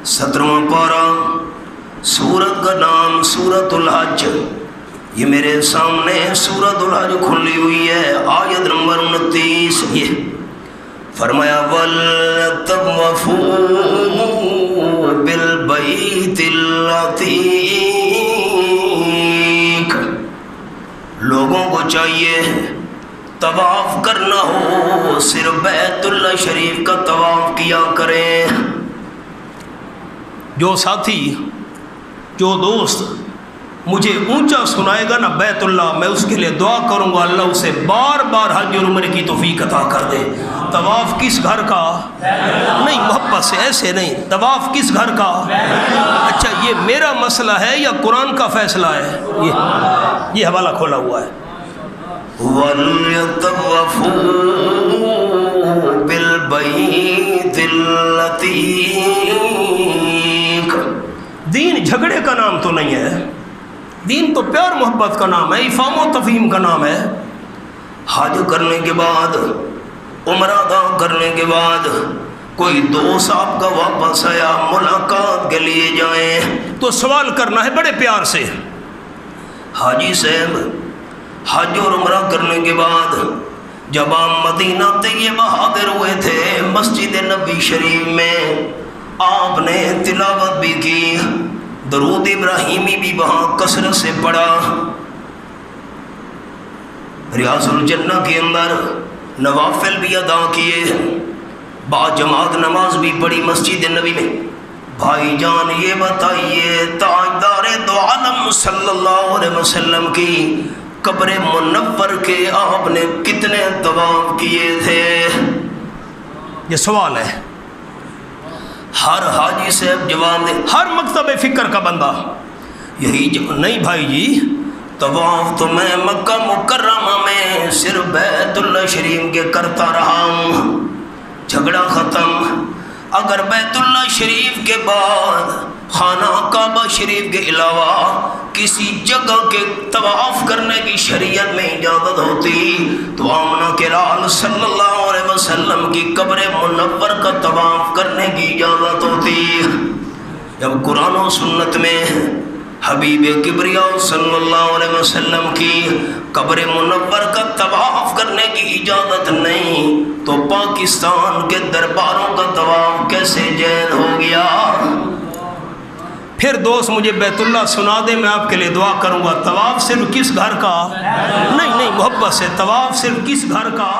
17واں پارہ، سورت کا نام سورۃ الحج۔ یہ میرے سامنے سورۃ الحج کھلی ہوئی ہے، آیت نمبر 29۔ یہ فرمایا وَلْيَطَّوَّفُوا بِالْبَيْتِ الْعَتِيقِ، لوگوں کو چاہیے طواف کرنا ہو صرف بیت اللہ شریف کا طواف کیا کریں۔ جو ساتھی، جو دوست مجھے اونچا سنائے گا نا بیت اللہ، میں اس کے لیے دعا کروں گا اللہ اسے بار بار حج اور عمرے کی توفیق عطا کر دے۔ طواف کس گھر کا؟ نہیں، محبت سے، ایسے نہیں، طواف کس گھر کا؟ اچھا، یہ میرا مسئلہ ہے یا قرآن کا فیصلہ ہے؟ یہ حوالہ کھولا ہوا ہے۔ وَلْيَطَّوَّفُوا بِالْبَيْتِ الْعَتِيقِ۔ دین جھگڑے کا نام تو نہیں ہے، دین تو پیار محبت کا نام ہے، افہام و تفہیم کا نام ہے۔ حج کرنے کے بعد، عمرہ ادا کرنے کے بعد کوئی دوست آپ کا واپس آیا، ملاقات کے لیے جائیں تو سوال کرنا ہے بڑے پیار سے، حاجی صاحب حج اور عمرہ کرنے کے بعد جب آپ مدینہ طیبہ حاضر ہوئے تھے، مسجد نبی شریف میں آپ نے تلاوت بھی کی، درود ابراہیمی بھی وہاں کثرت سے پڑھا، ریاض الجنہ کے اندر نوافل بھی ادا کیے، با جماعت نماز بھی پڑھی مسجد نبی میں۔ بھائی جان یہ بتائیے تاجدار دو عالم صلی اللہ علیہ وسلم کی قبر منور کے آپ نے کتنے طواف کیے تھے؟ یہ سوال ہے، ہر حاجی صاحب جواب دے، ہر مکتب فکر کا بندہ یہی نہیں بھائی جی، طواف تو میں مکہ مکرمہ میں صرف بیت اللہ شریف کے کرتا رہا ہوں۔ جھگڑا ختم۔ اگر بیت اللہ شریف کے بعد خانہ کعبہ شریف کے علاوہ کسی جگہ کے طواف کرنے کی شریعت میں اجازت ہوتی تو آمنہ کے لال صلی اللہ علیہ وسلم کی قبر منور کا طواف کرنے کی اجازت ہوتی۔ جب قرآن و سنت میں حبیب کبریاء صلی اللہ علیہ وسلم کی قبر منور کا طواف کرنے کی اجازت نہیں تو پاکستان کے درباروں کا طواف کیسے جائز ہو گیا؟ پھر دوست مجھے بیت اللہ سنا دے، میں آپ کے لیے دعا کروں گا۔ طواف صرف کس گھر کا؟ نہیں، محبت سے، طواف صرف کس گھر کا؟